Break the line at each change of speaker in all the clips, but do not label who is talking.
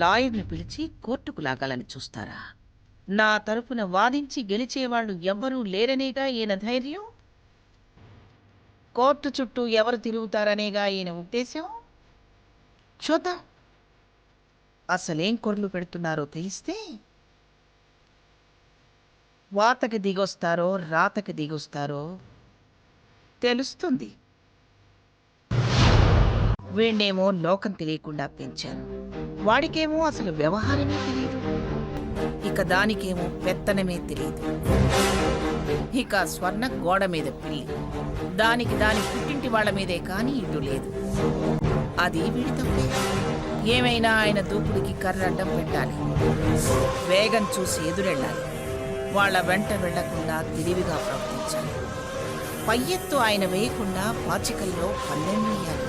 లాయర్ని పిలిచి కోర్టుకు లాగాలని చూస్తారా? నా తరపున వాదించి గెలిచేవాళ్లు ఎవ్వరూ లేరనేగా ఈయన ధైర్యం. కోర్టు చుట్టూ ఎవరు తిరుగుతారనేగా ఈయన ఉద్దేశం. చూద్దాం అసలేం కొర్లు పెడుతున్నారో తెలిస్తే వాతకి దిగొస్తారో రాతకి దిగొస్తారో తెలుస్తుంది. వీణ్ణేమో లోకం తెలియకుండా పెంచాను, వాడికేమో అసలు వ్యవహారమే తెలియదు. ఇక దానికేమో పెత్తనమే తెలియదు. ఇక స్వర్ణ గోడ మీద పిల్లి, దానికి దాని పుట్టింటి వాళ్ల మీదే కాని ఇటు లేదు. అది వీడి తప్పే. ఏమైనా ఆయన దూకుడికి కర్రడ్డం పెట్టాలి, వేగం చూసి ఎదురెళ్ళాలి, వాళ్ల వెంట వెళ్లకుండా తెలివిగా ప్రవర్తించాలి. పై ఎత్తు ఆయన వేయకుండా పాచికల్లో పల్లెం వేయాలి.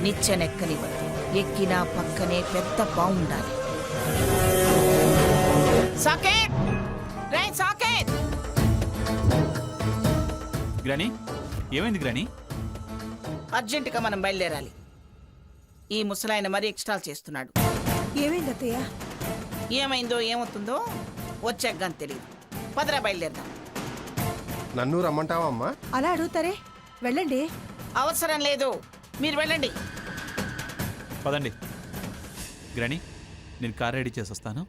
నిచ్చెనెక్కనివ్వదు, ఎక్కినా పక్కనే పెద్ద బావుండాలి. సాకేత్ రే సాకేత్!
గ్రాని, ఏమైంది గ్రాని?
అర్జెంటుగా మనం బయలుదేరాలి. ఈ ముసలాయన మరీ ఎక్స్ట్రాల్ చేస్తున్నాడు.
ఏమైంది అత్తయ్య?
ఏమైందో ఏమవుతుందో వచ్చాక తెలియదు. పదరా బయలుదేరదాం.
నన్ను రమ్మంటావా అమ్మా?
అలా అడుగుతారే, వెళ్ళండి.
అవసరం లేదు, మీరు వెళ్ళండి.
పదండి గ్రాని, నేను కార్ రెడీ చేసి వస్తాను.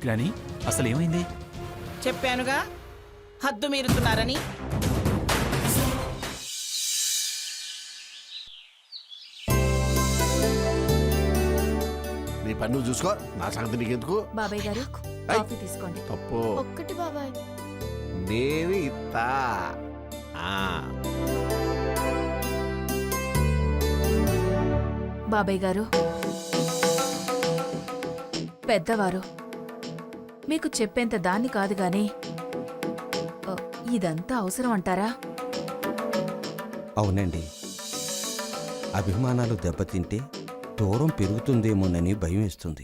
గ్రాని, అసలు ఏమైంది?
చెప్పానుగా హద్దు మీరుతున్నారని.
నీ పని నువ్వు చూసుకో, నా సంగతి నీకెందుకు?
బాబాయ్ గారు కాఫీ తీసుకోండి.
తప్పు
ఒక్కటి బాబాయ్.
నేను ఇస్తా.
బాబాయ్ గారు పెద్దవారు, మీకు చెప్పేంత దాన్ని కాదు గాని ఇదంతా అవసరం అంటారా?
అవునండి, అభిమానాలు దెబ్బతింటే దూరం పెరుగుతుందేమోనని భయం వేస్తుంది.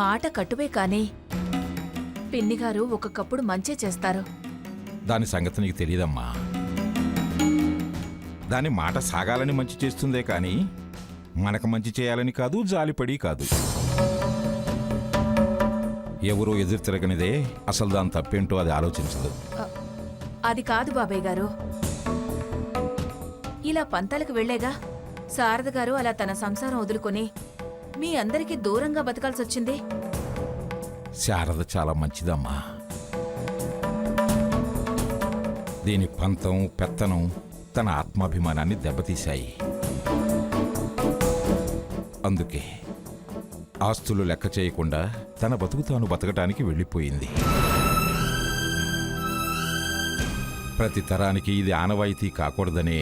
మాట కట్టువే కాని పిన్నిగారు ఒక్కొక్కప్పుడు మంచే చేస్తారు.
దాని సంగతి నీకు తెలియదమ్మా. దాని మాట సాగాలని మంచి చేస్తుందే కానీ మనకు మంచి చేయాలని కాదు, జాలిపడి కాదు. ఎవరో ఎదురు తిరగనిదే అసలు దాని తప్పేంటో అది ఆలోచించదు.
అది కాదు బాబాయ్ గారు, ఇలా పంతాలకు వెళ్లేగా శారద గారు అలా తన సంసారం వదులుకొని మీ అందరికీ దూరంగా బతకాల్సొచ్చింది.
శారద చాలా మంచిదమ్మా. దీని పంతం పెత్తనం తన ఆత్మాభిమానాన్ని దెబ్బతీశాయి. అందుకే ఆస్తులు లెక్క చేయకుండా తన బతుకు తాను బతకటానికి వెళ్ళిపోయింది. ప్రతి తరానికి ఇది ఆనవాయితీ కాకూడదనే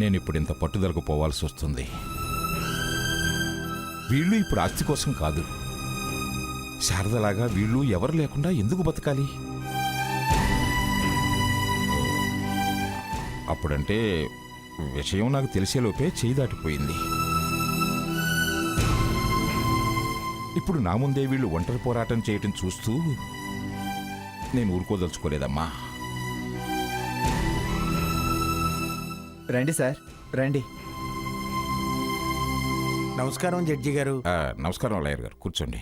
నేనిప్పుడింత పట్టుదలకు పోవాల్సి వస్తుంది. వీళ్ళు ఇప్పుడు ఆస్తి కోసం కాదు, శారదలాగా వీళ్ళు ఎవరు లేకుండా ఎందుకు బతకాలి? అప్పుడంటే విషయం నాకు తెలిసేలోపే చేయి దాటిపోయింది. ఇప్పుడు నా ముందే వీళ్ళు ఒంటరి పోరాటం చేయటం చూస్తూ నేను ఊరుకోదలుచుకోలేదమ్మా.
రండి సార్, రండి.
నమస్కారం జడ్జి గారు.
నమస్కారం లాయర్ గారు, కూర్చోండి.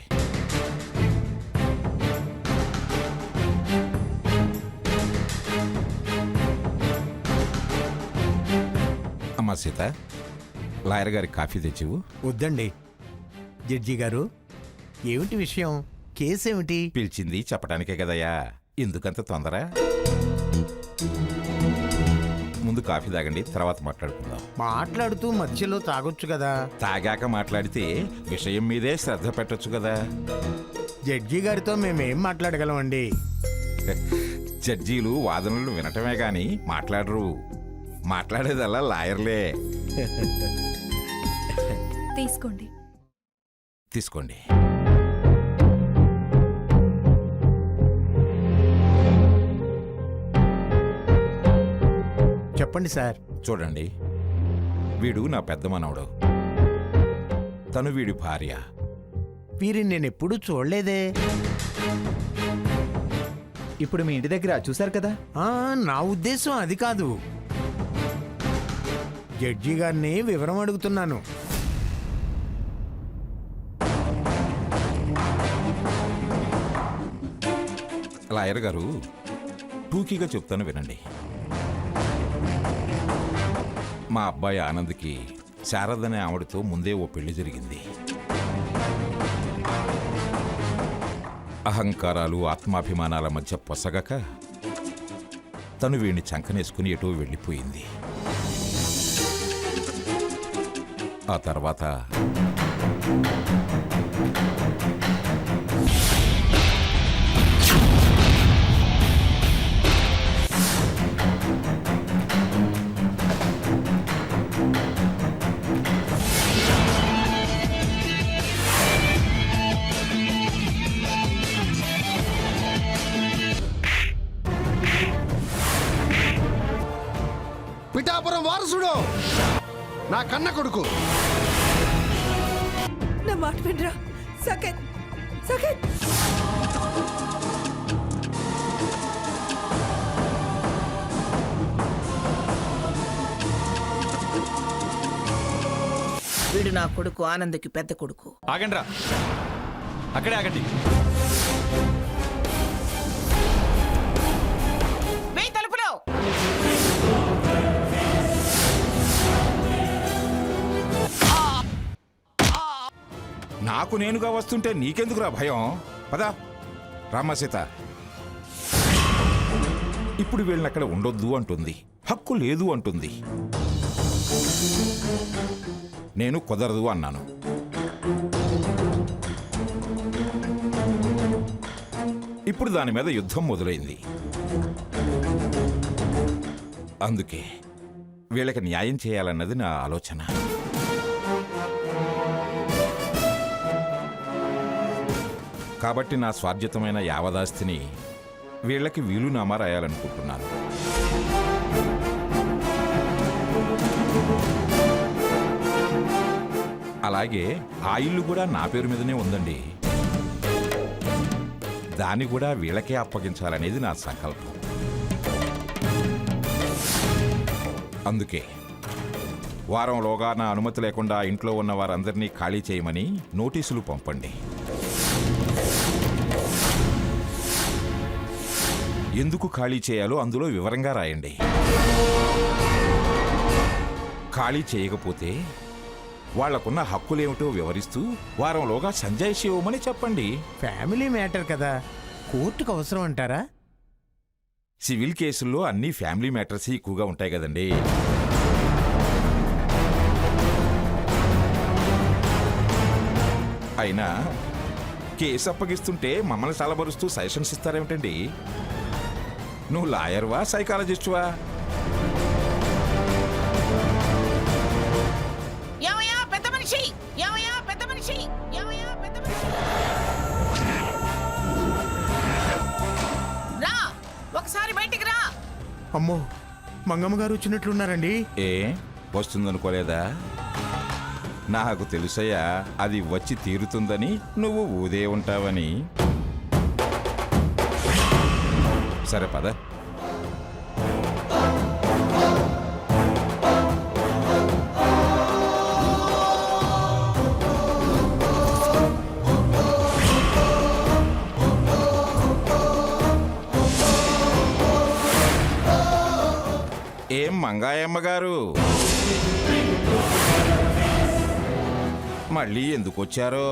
అమ్మా సీత, లాయర్ గారికి కాఫీ తెచ్చివు.
వద్దండి జడ్జి గారు, ఏమిటి విషయం? కేసేమిటి?
పిలిచింది చెప్పడానికే కదయ్యా, ఎందుకంత తొందర? ముందు కాఫీ తాగండి, తర్వాత మాట్లాడుకుందాం.
మాట్లాడుతూ మధ్యలో తాగొచ్చు కదా.
తాగాక మాట్లాడితే విషయం మీదే శ్రద్ధ పెట్టొచ్చు కదా.
జడ్జి గారితో మేమేం మాట్లాడగలమండి?
జడ్జీలు వాదనలు వినటమే గాని మాట్లాడరు. మాట్లాడేదల్లా లాయర్లే.
తీసుకోండి.
తీసుకోండి.
చెప్పండి సార్.
చూడండి, వీడు నా పెద్ద మనవడు. తను వీడి భార్య.
వీరిని నేను ఎప్పుడూ చూడలేదే.
ఇప్పుడు మీ ఇంటి దగ్గర చూశారు కదా.
ఆ, నా ఉద్దేశం అది కాదు. జడ్జి గారిని వివరం అడుగుతున్నాను.
లాయర్ గారు, టూకీగా చెప్తాను వినండి. మా అబ్బాయి ఆనంద్కి శారదనే ఆవిడతో ముందే ఓ పెళ్లి జరిగింది. అహంకారాలు ఆత్మాభిమానాల మధ్య పొసగక తను వీడిని చంకనేసుకుని ఎటో వెళ్ళిపోయింది. ఆ తర్వాత
పిఠాపురం వారసుడు, నా కన్న కొడుకు.
నా మాట వినరా సకెత్ సకెత్.
వీడు నా కొడుకు ఆనంద్కి పెద్ద కొడుకు.
ఆగండి రా, అక్కడే ఆగండి.
వేయి తలుపులో.
నాకు నేనుగా వస్తుంటే నీకెందుకురా భయం? పదా రామ్మ సీత. ఇప్పుడు వీళ్ళని అక్కడ ఉండొద్దు అంటుంది, హక్కు లేదు అంటుంది. నేను కుదరదు అన్నాను. ఇప్పుడు దాని మీద యుద్ధం మొదలైంది. అందుకే వీళ్ళకి న్యాయం చేయాలన్నది నా ఆలోచన. కాబట్టి నా స్వార్జితమైన యావదాస్తిని వీళ్ళకి వీలునామా రాయాలనుకుంటున్నాను. అలాగే ఆ ఇల్లు కూడా నా పేరు మీదనే ఉందండి. దాన్ని కూడా వీళ్ళకే అప్పగించాలనేది నా సంకల్పం. అందుకే వారంలోగా నా అనుమతి లేకుండా ఇంట్లో ఉన్న వారందరినీ ఖాళీ చేయమని నోటీసులు పంపండి. ఎందుకు ఖాళీ చేయాలో అందులో వివరంగా రాయండి. ఖాళీ చేయకపోతే వాళ్లకున్న హక్కులేమిటో వివరిస్తూ వారంలోగా సంజాయిషి ఇవ్వమని చెప్పండి.
ఫ్యామిలీ మ్యాటర్ కదా, కోర్టుకు అవసరం అంటారా?
సివిల్ కేసుల్లో అన్ని ఫ్యామిలీ మ్యాటర్స్ ఎక్కువగా ఉంటాయి కదండి. అయినా కేసు అప్పగిస్తుంటే మమ్మల్ని సలబరుస్తూ సజెషన్స్ ఇస్తారేమిటండి? నువ్వు లాయర్వా, సైకాలజిస్టువా?
ఏమయ్యా పెద్ద మనిషి, ఏమయ్యా పెద్ద మనిషి, ఏమయ్యా పెద్ద మనిషి. రా, ఒకసారి బయటికి రా.
అమ్మో, మంగమ్మ గారు వచ్చినట్లున్నారండి.
ఏ వస్తుందనుకోలేదా? నాకు తెలుసయ్యా, అది వచ్చి తీరుతుందని. నువ్వు ఊదే ఉంటావని. సరే పద. ఏం మంగాయమ్మ గారు, మళ్ళీ ఎందుకు వచ్చారో?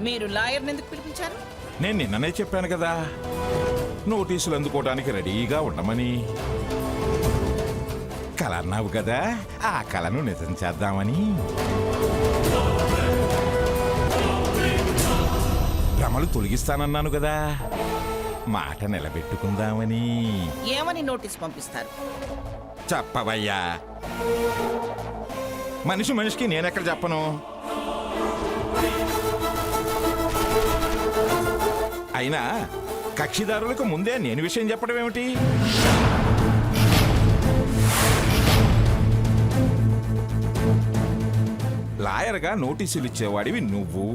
మీరు లాయర్ని ఎందుకు పిలిపించారు?
నేను నిన్ననే చెప్పాను కదా, నోటీసులు అందుకోవడానికి రెడీగా ఉండమని. కల అన్నావు కదా, ఆ కలను నిజం చేద్దామని. భ్రమలు తొలగిస్తానన్నాను కదా, మాట నిలబెట్టుకుందామని.
ఏమని నోటీస్ పంపిస్తారు?
చెప్పవయ్యా. మనిషి మనిషికి నేనెక్కడ చెప్పను? అయినా కక్షిదారులకు ముందే నేను విషయం చెప్పడం ఏమిటి? లాయర్గా నోటీసులు ఇచ్చేవాడివి నువ్వు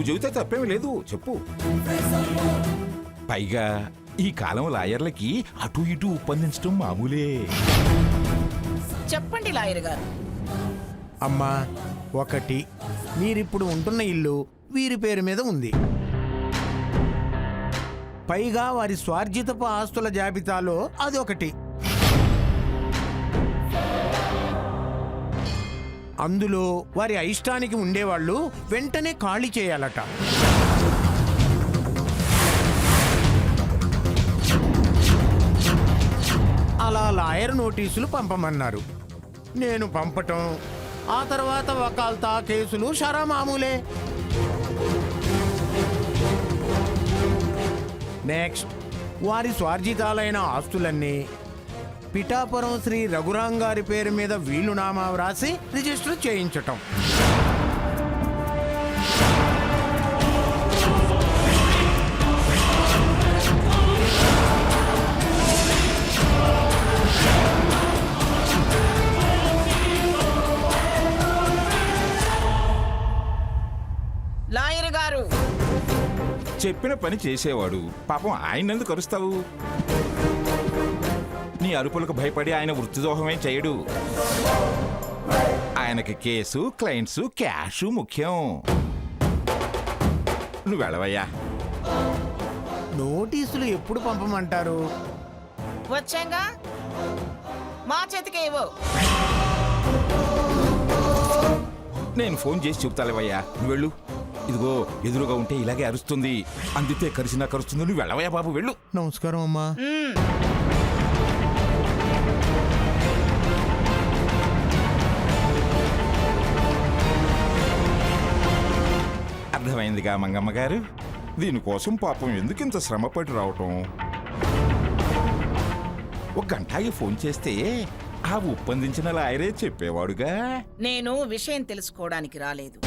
చెబితే తప్పేమీ లేదు, చెప్పు. పైగా ఈ కాలం లాయర్లకి అటు ఇటు ఒప్పందించడం మామూలే.
చెప్పండి లాయర్ గారు.
అమ్మా, ఒకటి, మీరిప్పుడు ఉంటున్న ఇల్లు వీరి పేరు మీద ఉంది. పైగా వారి స్వార్జితపు ఆస్తుల జాబితాలో అదొకటి. అందులో వారి అయిష్టానికి ఉండేవాళ్ళు వెంటనే ఖాళీ చేయాలట. అలా లాయర్ నోటీసులు పంపమన్నారు. నేను పంపటం, ఆ తర్వాత వకాల్తా కేసులు షరామామూలే. నెక్స్ట్, వారి స్వార్జితాలైన ఆస్తులన్నీ పిఠాపురం శ్రీ రఘురాం గారి పేరు మీద వీలునామా వ్రాసి రిజిస్టర్ చేయించటం.
లాయర్ గారు,
చెప్పిన పని చేసేవాడు పాపం ఆయన ఎందుకు అరుస్తావు? నీ అరుపులకు భయపడి ఆయన వృత్తిదోహమే చేయడు. ఆయనకి కేసు, క్లయింట్స్, క్యాషు ముఖ్యం. నువ్వు వెళ్ళవయ్యా.
నోటీసులు ఎప్పుడు పంపమంటారు?
వచ్చాంగా, మా చేతికి ఇవ్వు.
నేను ఫోన్ చేసి చెప్తాలేవయ్యా, నువ్వు వెళ్ళు. ఇదిగో ఎదురుగా ఉంటే ఇలాగే అరుస్తుంది, అందితే కరిసినా కరుస్తుంది. నువ్వు వెళ్ళవయ్యా బాబు, వెళ్ళు.
నమస్కారం అమ్మా.
అర్థమైందిగా మంగమ్మ గారు, దీనికోసం పాపం ఎందుకు ఇంత శ్రమపడి రావటం? ఒక గంటకి ఫోన్ చేస్తే ఆ ఒప్పందించిన లాయరే చెప్పేవాడుగా.
నేను విషయం తెలుసుకోవడానికి రాలేదు.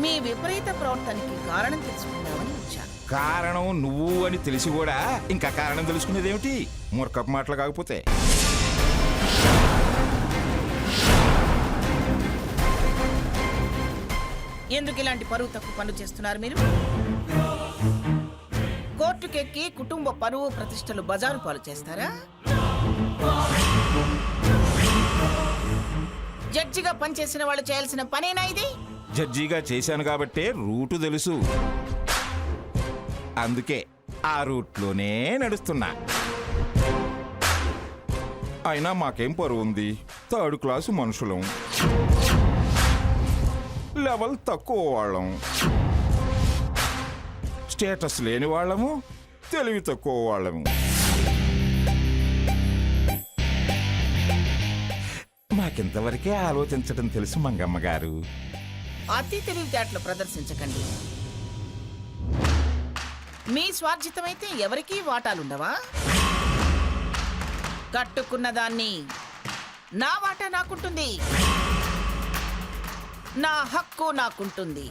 మీ విపరీత ప్రవర్తనకి కారణం తెలుసుకుందామని వచ్చాను.
కారణం నువ్వు అని తెలిసి కూడా ఇంకా కారణం తెలుసుకునేదేమిటి? మూర్ఖపు మాటలు కాకపోతే.
ఎందుకు ఇలాంటి పరువు తక్కువ పనులు చేస్తున్నారు మీరు? కోర్టుకెక్కి కుటుంబ పరువు ప్రతిష్టలు బజారు పాలు చేస్తారా? జడ్జిగా పనిచేసిన వాళ్ళు చేయాల్సిన పనేనా ఇది?
జడ్జిగా చేశాను కాబట్టే రూటు తెలుసు, అందుకే ఆ రూట్లోనే నడుస్తున్నా. అయినా మాకేం పరువు ఉంది? థర్డ్ క్లాసు మనుషులం, లెవెల్ తక్కువ వాళ్ళం, స్టేటస్ లేని వాళ్ళము, తెలివి తక్కువ వాళ్ళము. మాకింతవరకే ఆలోచించడం తెలుసు మంగమ్మ గారు.
అతి తెలివితేటలు ప్రదర్శించకండి. మీ స్వార్జితమైతే ఎవరికీ వాటాలుండవా? కట్టుకున్న దాన్ని నా వాటా నాకుంటుంది, నా హక్కు నాకుంటుంది.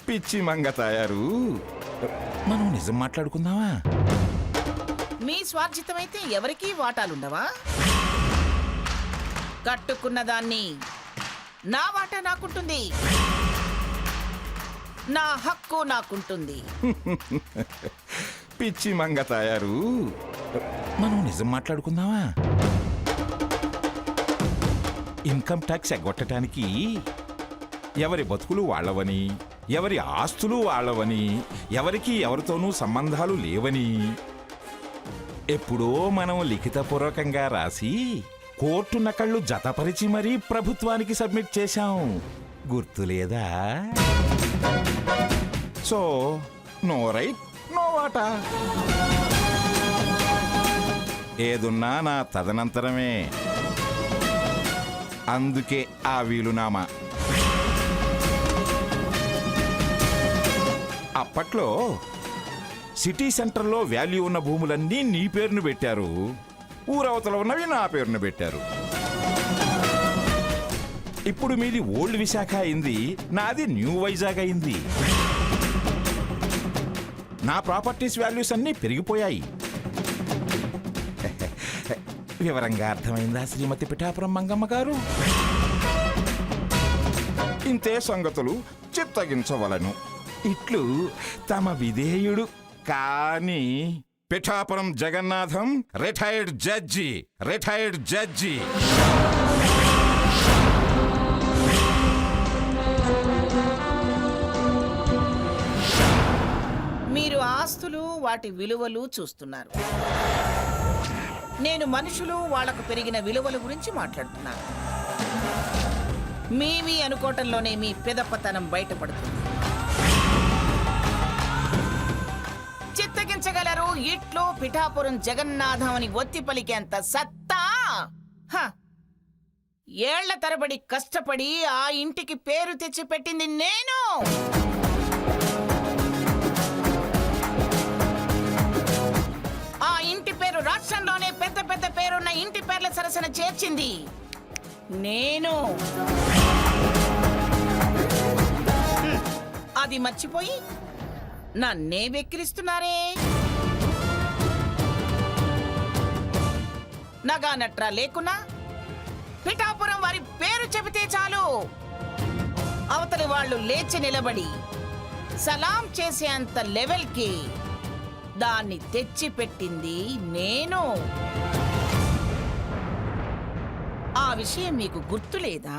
పిచ్చి మంగ తయారు. మనం నిజం మాట్లాడుకుందామా?
మీ స్వార్జితమైతే ఎవరికీ వాటాలుండవా? కట్టుకున్న దాన్ని నా వాటా నాకుంటుంది, నా హక్కు నాకుంటుంది.
పిచ్చి మంగ తయారు. మనం నిజం మాట్లాడుకుందామా? ఇన్కమ్ ట్యాక్స్ ఎగ్గొట్టడానికి ఎవరి బతుకులు వాళ్ళవని, ఎవరి ఆస్తులు వాళ్ళవని, ఎవరికి ఎవరితోనూ సంబంధాలు లేవని ఎప్పుడో మనం లిఖితపూర్వకంగా రాసి కోర్టు నకళ్ళు జతపరిచి మరీ ప్రభుత్వానికి సబ్మిట్ చేశాం, గుర్తులేదా? సో నో రైట్, నో వాటా. ఏదున్నా నా తదనంతరమే. అందుకే ఆ వీలునామా. అప్పట్లో సిటీ సెంటర్లో వాల్యూ ఉన్న భూములన్నీ నీ పేరును పెట్టారు, ఊరవతల ఉన్నవి నా పేరును పెట్టారు. ఇప్పుడు మీది ఓల్డ్ విశాఖ అయింది, నాది న్యూ వైజాగ్ అయింది. నా ప్రాపర్టీస్ వాల్యూస్ అన్నీ పెరిగిపోయాయి. వివరంగా అర్థమైందా శ్రీమతి పిఠాపురం మంగమ్మ గారు? ఇంతే సంగతులు చిత్తగించవలను. ఇట్లు తమ విధేయుడు కాని పిఠాపురం జగన్నాథం రిటైర్డ్ జడ్జి.
మీరు ఆస్తులు వాటి విలువలు చూస్తున్నారు. నేను మనుషులు వాళ్లకు పెరిగిన విలువల గురించి మాట్లాడుతున్నాను. మీవి అనుకోవటంలోనే మీ పెదపతనం బయటపడుతుంది. చిత్తగించగలరు ఇట్లో పిఠాపురం జగన్నాథం అని ఒత్తి పలికేంత సత్తా? హ! ఏళ్ల తరబడి కష్టపడి ఆ ఇంటికి పేరు తెచ్చిపెట్టింది నేను. ఆ ఇంటి పేరు రాష్ట్రంలోనే పెద్ద పెద్ద పేరున్న ఇంటి పేర్ల సరసన చేర్చింది నేను. అది మర్చిపోయి నన్నే వెక్కిరిస్తున్నారే. నగా నట్రా లేకున్నా పిఠాపురం వారి పేరు చెబితే చాలు అవతలి వాళ్ళు లేచి నిలబడి సలాం చేసే అంత లెవెల్కి దాన్ని తెచ్చిపెట్టింది నేను. ఆ విషయం మీకు గుర్తులేదా?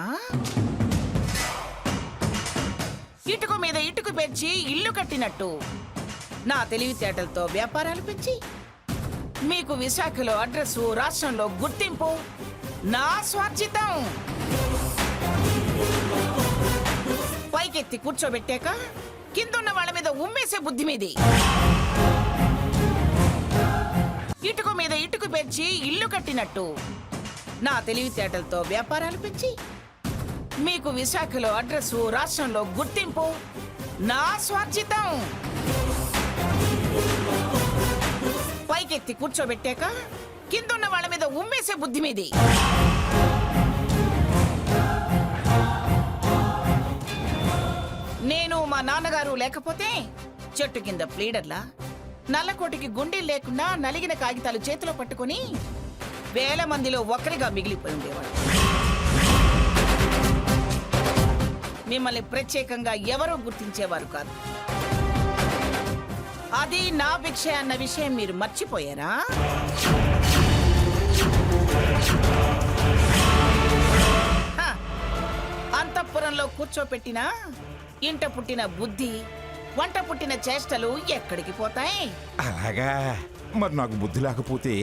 ఇటుక మీద ఇటుకు పెంచి ఇల్లు కట్టినట్టు నా తెలివితేటలతో వ్యాపారాలు పెంచి మీకు విశాఖలో అడ్రస్, రాష్ట్రంలో గుర్తింపు నా స్వార్జితం. పైకెత్తి కూర్చోబెట్టాక కిందున్న వాళ్ళ మీద ఉమ్మేసే బుద్ధి మీది. ఇటుక మీద ఇటుకు పెంచి ఇల్లు కట్టినట్టు నా తెలివితేటలతో వ్యాపారాలు పెంచి మీకు విశాఖలో అడ్రస్, రాష్ట్రంలో గుర్తింపు నా స్వార్జితం. పైకెత్తి కూర్చోబెట్టాక కిందున్న వాళ్ళ మీద ఉమ్మేసే బుద్ధి మీది. నేను మా నాన్నగారు లేకపోతే చెట్టు కింద ప్లీడర్లా నల్లకోటికి గుండీలు లేకుండా నలిగిన కాగితాలు చేతిలో పట్టుకుని వేల మందిలో ఒక్కరిగా మిగిలిపోయి ఉండేవాడు. మిమ్మల్ని ప్రత్యేకంగా ఎవరూ గుర్తించేవారు కాదు. అది నా భిక్ష అన్న విషయం మీరు మర్చిపోయారా? అంతఃపురంలో కూర్చోపెట్టిన ఇంట పుట్టిన బుద్ధి, వంట పుట్టిన చేష్టలు ఎక్కడికి పోతాయి?
అలాగా? మరి నాకు బుద్ధి లేకపోతే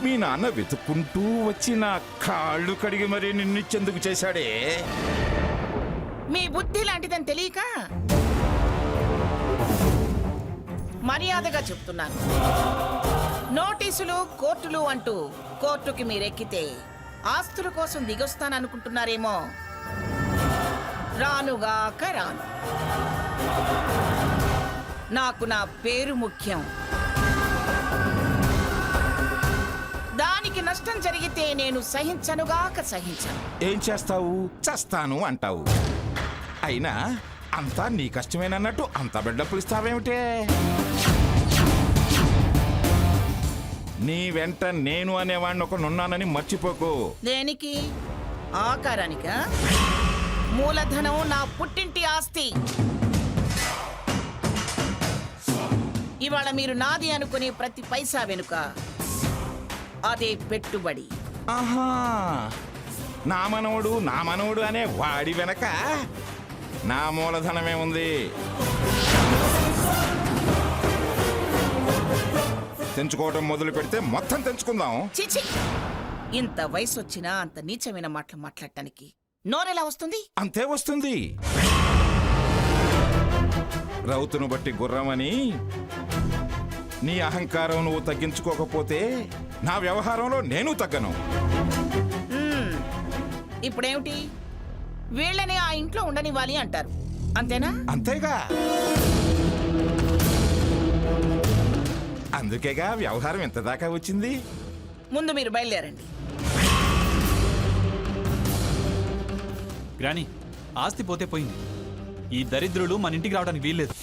మీ నాన్న వెతుక్కుంటూ వచ్చి నా కాళ్ళు కడిగి మరీ నిన్నిచ్చేందుకు చేశాడే.
మీ బుద్ధి లాంటిదని తెలియక మర్యాదగా చెప్తున్నాను. నోటీసులు, కోర్టులు అంటూ కోర్టుకి మీరెక్కితే ఆస్తుల కోసం దిగొస్తాననుకుంటున్నారేమో. రానుగాక రాను. నాకు నా పేరు ముఖ్యం. దానికి నష్టం జరిగితే నేను సహించనుగాక సహించను.
ఏం చేస్తావు? చస్తాను అంటావు. అయినా అంతా నీ కష్టమేనన్నట్టు అంత బిడ్డప్పులు ఇస్తావేమిటే? నీ వెంట నేను అనేవాడిని ఒకనున్నానని మర్చిపోకు.
దేనికి? ఆకారానికా? మూలధనం నా పుట్టింటి ఆస్తి. ఇవాళ మీరు నాది అనుకునే ప్రతి పైసా వెనుక అదే పెట్టుబడి.
ఆహా, నా మనవడు అనే వాడి వెనక నా మూలధనమే ఉంది. తెంచుకోవటం మొదలు పెడితే మొత్తం తెంచుకుందాం.
చిచి, ఇంత వయసు వచ్చినా అంత నీచమైన మాటలు మాట్లాడటానికి నోరెలా వస్తుంది?
అంతే వస్తుంది. రౌతును బట్టి గుర్రమని నీ అహంకారం నువ్వు తగ్గించుకోకపోతే నా వ్యవహారంలో నేను తగ్గను.
ఇప్పుడేమిటి? వీళ్ళని ఆ ఇంట్లో ఉండనివ్వాలి అంటారు, అంతేనా?
అంతేగా. అందుకేగా వ్యవహారం ఎంత దాకా వచ్చింది.
ముందు మీరు బయలుదేరండి.
గ్రాని, ఆస్తి పోతే పోయింది. ఈ దరిద్రులు మన ఇంటికి రావడానికి వీల్లేదు.